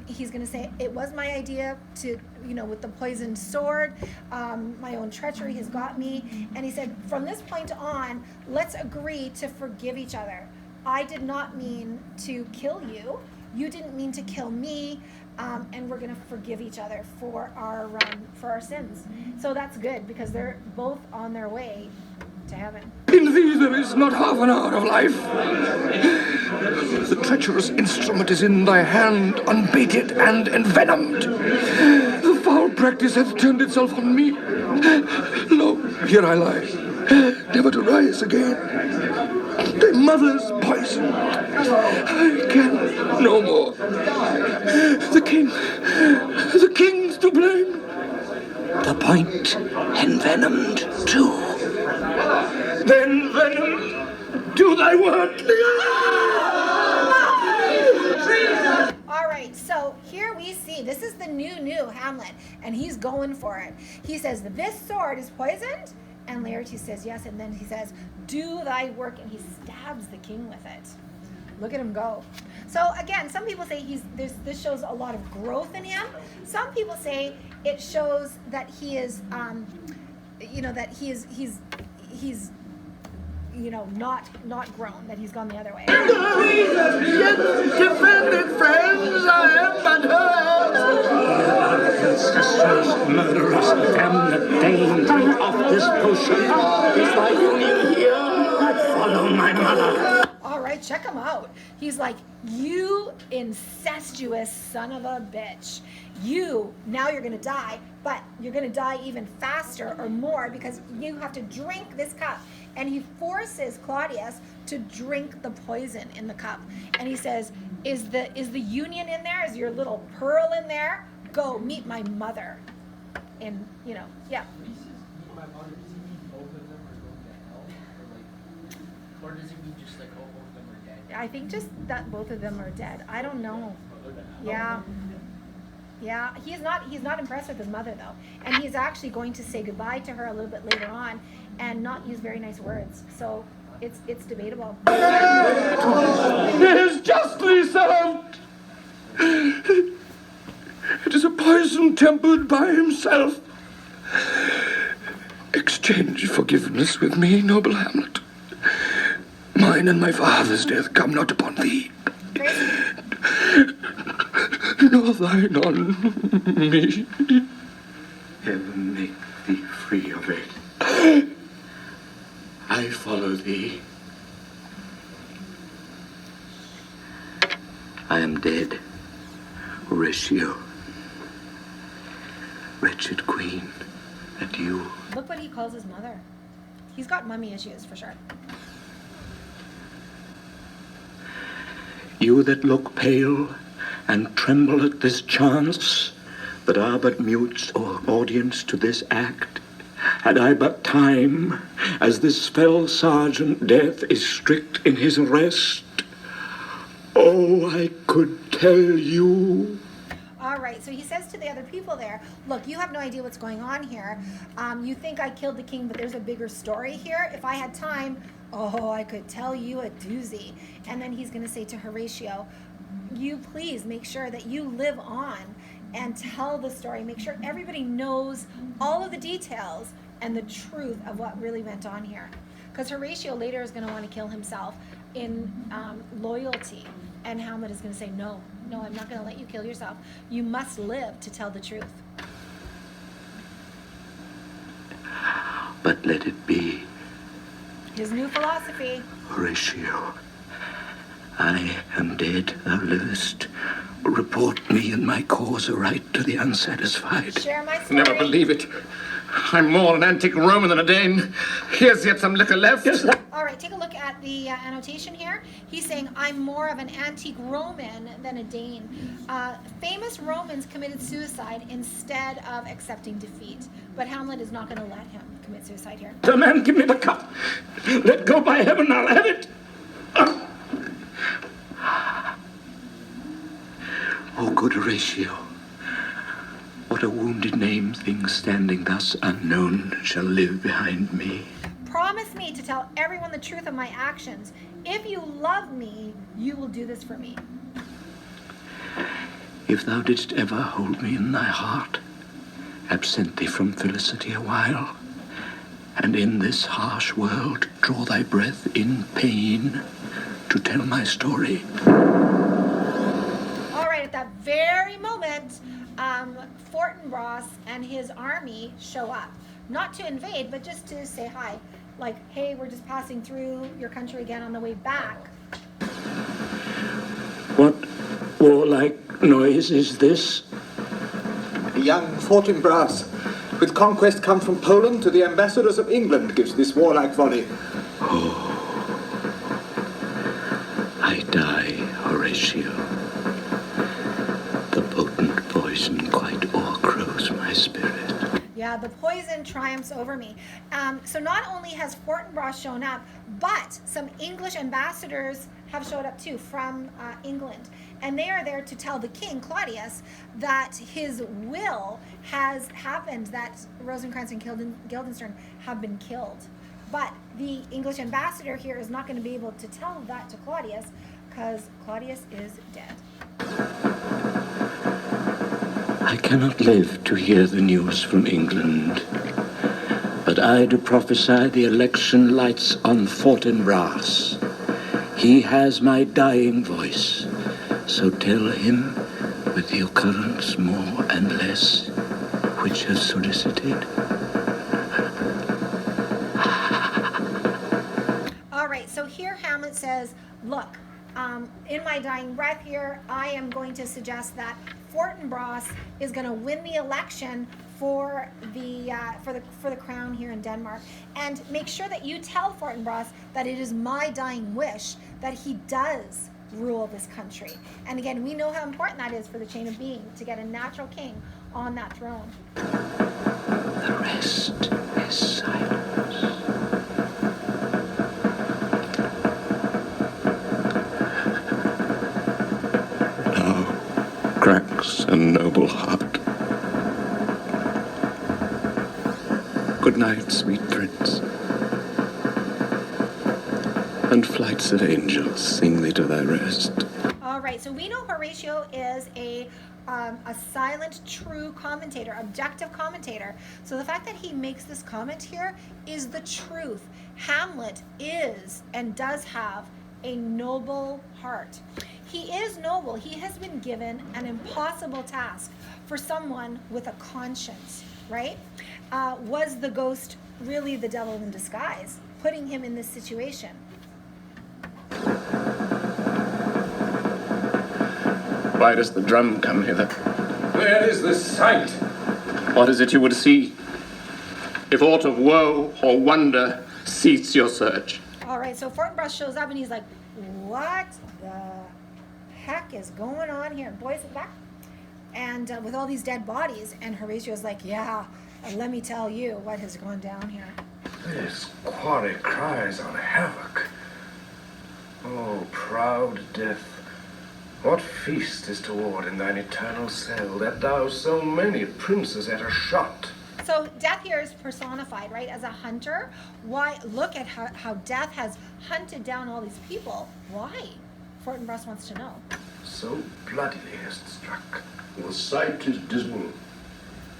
He's going to say, it was my idea to, with the poisoned sword. My own treachery has got me. And he said, from this point on, let's agree to forgive each other. I did not mean to kill you. You didn't mean to kill me. And we're going to forgive each other for our sins. So that's good, because they're both on their way to heaven. In thee there is not half an hour of life. The treacherous instrument is in thy hand, unbaited and envenomed. The foul practice hath turned itself on me. Lo, here I lie, never to rise again. Thy mother's poisoned. I can no more. The king's to blame. The point envenomed too. Then, venom, do thy work. All right, so here we see, this is the new Hamlet, and he's going for it. He says, this sword is poisoned, and Laertes says yes, and then he says, do thy work, and he stabs the king with it. Look at him go. So again, some people say this shows a lot of growth in him. Some people say it shows that he is, that he's not grown, that he's gone the other way. Yet defended friends, I am but hers. Ancestors, murderers, damn the Dane, drink off this potion. Is thy union here? Follow my mother. All right, check him out. He's like, you incestuous son of a bitch. Now you're going to die, but you're going to die even faster or more because you have to drink this cup. And he forces Claudius to drink the poison in the cup. And he says, is the union in there? Is your little pearl in there? Go meet my mother. And, yeah. Or does it mean just like, both of them are dead? I think just that both of them are dead. I don't know. Yeah. Yeah, he's not impressed with his mother though. And he's actually going to say goodbye to her a little bit later on and not use very nice words. So it's debatable. He is justly served. It is a poison tempered by himself. Exchange forgiveness with me, noble Hamlet. Mine and my father's death come not upon thee, nor thine on me. Heaven make thee free of it. I follow thee. I am dead, Horatio. Wretched queen, and you. Look what he calls his mother. He's got mummy issues for sure. You that look pale and tremble at this chance, that are but mute or audience to this act, had I but time, as this fell sergeant Death is strict in his arrest, oh, I could tell you. All right, so he says to the other people there, look, you have no idea what's going on here. You think I killed the king, but there's a bigger story here. If I had time, I could tell you a doozy. And then he's going to say to Horatio, you please make sure that you live on and tell the story. Make sure everybody knows all of the details and the truth of what really went on here. Because Horatio later is going to want to kill himself in loyalty. And Hamlet is going to say, no, I'm not going to let you kill yourself. You must live to tell the truth. But let it be. His new philosophy. Horatio, I am dead, thou livest. Report me and my cause aright to the unsatisfied. Share my story. Never believe it. I'm more an antique Roman than a Dane. Here's yet some liquor left. All right, take a look at the annotation here. He's saying, I'm more of an antique Roman than a Dane. Famous Romans committed suicide instead of accepting defeat. But Hamlet is not going to let him commit suicide here. The man, give me the cup. Let go, by heaven, I'll have it. Oh, good Horatio, what a wounded name things standing thus unknown shall live behind me. Promise me to tell everyone the truth of my actions. If you love me, you will do this for me. If thou didst ever hold me in thy heart, absent thee from felicity a while, and in this harsh world draw thy breath in pain to tell my story. All right, at that very moment, Fortinbras and his army show up. Not to invade, but just to say hi. Like, hey, we're just passing through your country again on the way back. What warlike noise is this? Young Fortinbras, with conquest come from Poland to the ambassadors of England, gives this warlike volley. Oh, I die, Horatio. The potent poison quite o'ergrows my spirit. Yeah, the poison triumphs over me. So not only has Fortinbras shown up, but some English ambassadors have showed up too from England. And they are there to tell the king, Claudius, that his will has happened, that Rosencrantz and Guildenstern have been killed. But the English ambassador here is not going to be able to tell that to Claudius because Claudius is dead. I cannot live to hear the news from England, but I do prophesy the election lights on Fortinbras. He has my dying voice, so tell him with the occurrence more and less which have solicited. All right, so here Hamlet says, look, in my dying breath here, I am going to suggest that Fortinbras is going to win the election for the crown here in Denmark, and make sure that you tell Fortinbras that it is my dying wish that he does rule this country. And again, we know how important that is for the chain of being, to get a natural king on that throne. The rest is silence. Cracks a noble heart. Good night, sweet prince. And flights of angels sing thee to thy rest. All right, so we know Horatio is a silent, true commentator, objective commentator. So the fact that he makes this comment here is the truth. Hamlet is and does have a noble heart. He is noble. He has been given an impossible task for someone with a conscience, right? Was the ghost really the devil in disguise, putting him in this situation? Why does the drum come hither? Where is the sight? What is it you would see? If aught of woe or wonder, cease your search. All right, so Fortinbras shows up and he's like, what the heck is going on here? Boys in the back. And with all these dead bodies, and Horatio's like, yeah, let me tell you what has gone down here. This quarry cries on havoc. Oh, proud death, what feast is toward in thine eternal cell, that thou so many princes at a shot? So death here is personified, right, as a hunter. Why? Look at how death has hunted down all these people. Why? Fortinbras wants to know. So bloodily hast struck. The sight is dismal,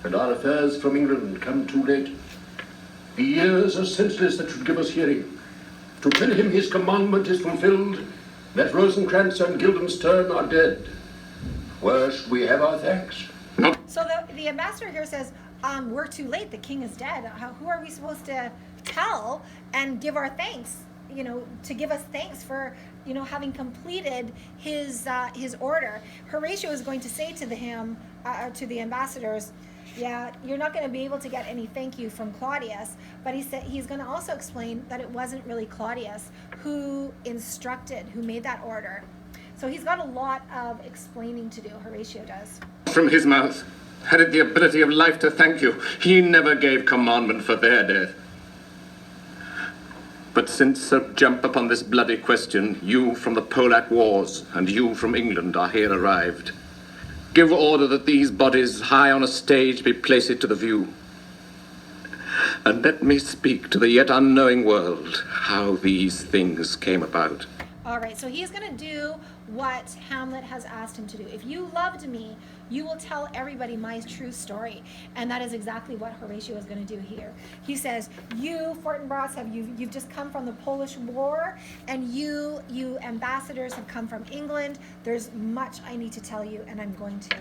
and our affairs from England come too late. The ears are senseless that should give us hearing. To tell him his commandment is fulfilled, that Rosencrantz and Guildenstern are dead. Where should we have our thanks? So the ambassador here says, we're too late, the king is dead. Who are we supposed to tell and give our thanks, to give us thanks for, having completed his order? Horatio is going to say to the ambassadors, Yeah, you're not going to be able to get any thank you from Claudius, but he said he's going to also explain that it wasn't really Claudius who instructed, who made that order. So he's got a lot of explaining to do, Horatio does. From his mouth, had it the ability of life to thank you, he never gave commandment for their death. But since so jump upon this bloody question, you from the Polack wars, and you from England are here arrived. Give order that these bodies high on a stage be placed to the view. And let me speak to the yet unknowing world how these things came about. All right, so he's going to do what Hamlet has asked him to do. If you loved me, you will tell everybody my true story. And that is exactly what Horatio is going to do here. He says, you, Fortinbras, you've just come from the Polish War, and you ambassadors have come from England. There's much I need to tell you, and I'm going to.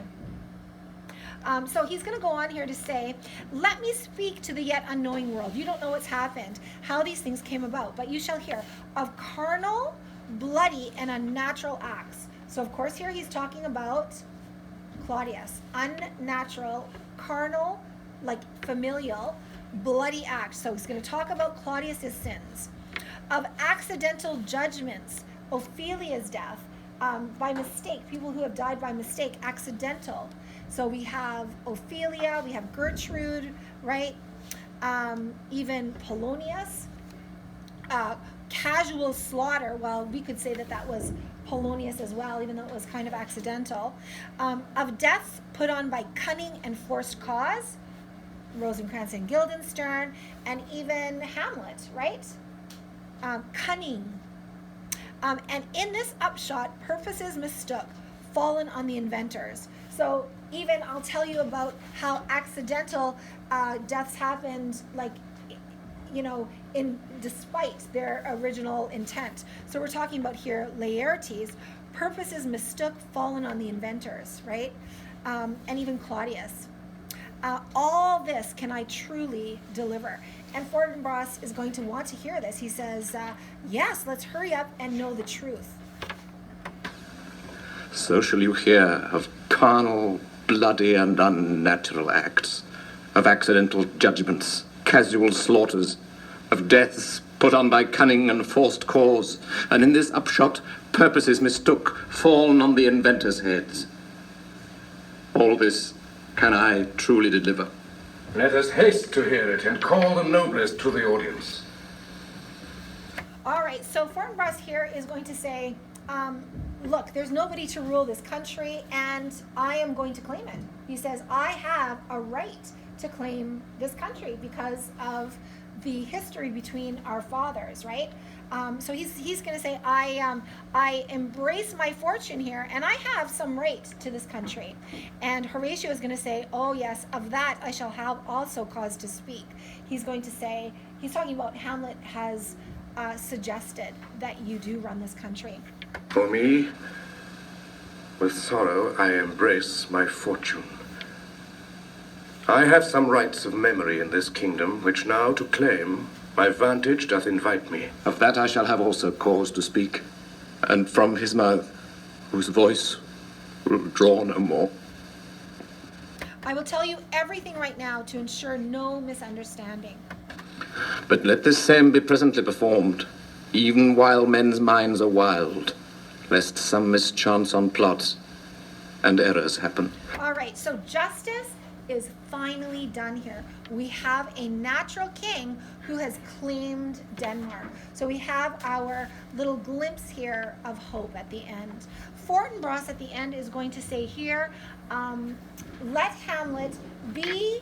So he's going to go on here to say, let me speak to the yet unknowing world. You don't know what's happened, how these things came about, but you shall hear of carnal, bloody, and unnatural acts. So of course here he's talking about Claudius. Unnatural, carnal, like familial, bloody acts. So he's going to talk about Claudius's sins. Of accidental judgments, Ophelia's death, by mistake, people who have died by mistake, accidental. So we have Ophelia, we have Gertrude, right? Even Polonius. Casual slaughter, well, we could say that that was Polonius as well, even though it was kind of accidental. Of deaths put on by cunning and forced cause, Rosencrantz and Guildenstern, and even Hamlet, right? Cunning. And in this upshot, purposes mistook, fallen on the inventors. So even I'll tell you about how accidental deaths happened, like, you know, despite their original intent. So we're talking about here Laertes, purposes mistook, fallen on the inventors, right? And even Claudius. All this can I truly deliver. And Fortinbras is going to want to hear this. He says, yes, let's hurry up and know the truth. So shall you hear of carnal, bloody, and unnatural acts, of accidental judgments, casual slaughters, of deaths put on by cunning and forced cause, and in this upshot, purposes mistook, fallen on the inventors' heads. All this can I truly deliver. Let us haste to hear it, and call the noblest to the audience. All right, so Fortinbras here is going to say, look, there's nobody to rule this country, and I am going to claim it. He says, I have a right to claim this country because of the history between our fathers, right? So he's going to say, I embrace my fortune here, and I have some right to this country. And Horatio is going to say, oh yes, of that I shall have also cause to speak. He's going to say, he's talking about Hamlet has suggested that you do run this country. For me, with sorrow I embrace my fortune. I have some rights of memory in this kingdom, which now to claim, my vantage doth invite me. Of that I shall have also cause to speak, and from his mouth, whose voice will draw no more. I will tell you everything right now to ensure no misunderstanding. But let this same be presently performed, even while men's minds are wild, lest some mischance on plots and errors happen. All right, so justice is finally done here. We have a natural king who has claimed Denmark. So we have our little glimpse here of hope at the end. Fortinbras at the end is going to say here, let Hamlet be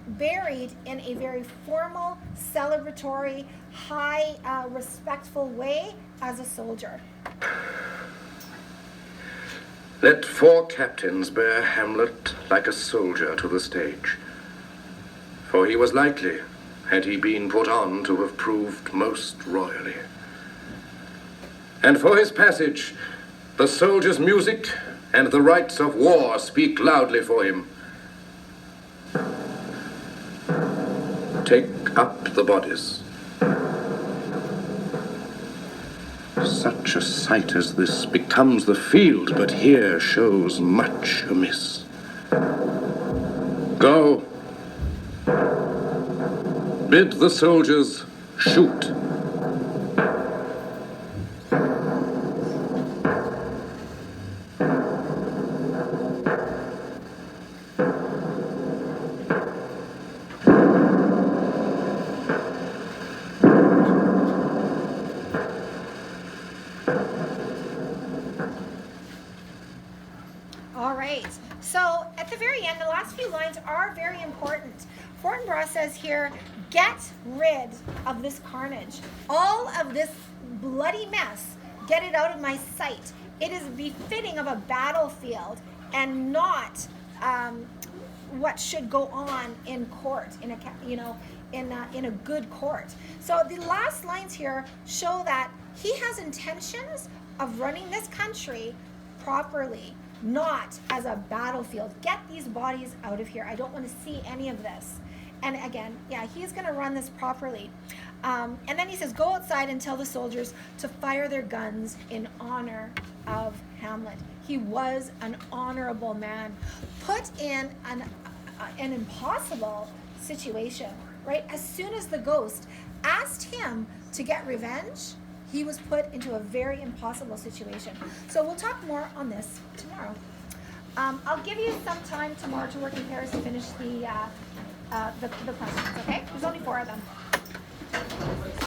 buried in a very formal, celebratory, high, respectful way as a soldier. Let 4 captains bear Hamlet like a soldier to the stage. For he was likely, had he been put on, to have proved most royally. And for his passage, the soldier's music and the rites of war speak loudly for him. Take up the bodies. Such a sight as this becomes the field, but here shows much amiss. Go. Bid the soldiers shoot. All right, so at the very end, the last few lines are very important. Fortinbras says here, get rid of this carnage. All of this bloody mess, get it out of my sight. It is befitting of a battlefield and not what should go on in court, in a good court. So the last lines here show that he has intentions of running this country properly, not as a battlefield. Get these bodies out of here. I don't want to see any of this. And again, yeah, he's going to run this properly. And then he says, go outside and tell the soldiers to fire their guns in honor of Hamlet. He was an honorable man, put in an impossible situation, right? As soon as the ghost asked him to get revenge, he was put into a very impossible situation. So we'll talk more on this tomorrow. I'll give you some time tomorrow to work in Paris to finish the questions, okay? There's only 4 of them.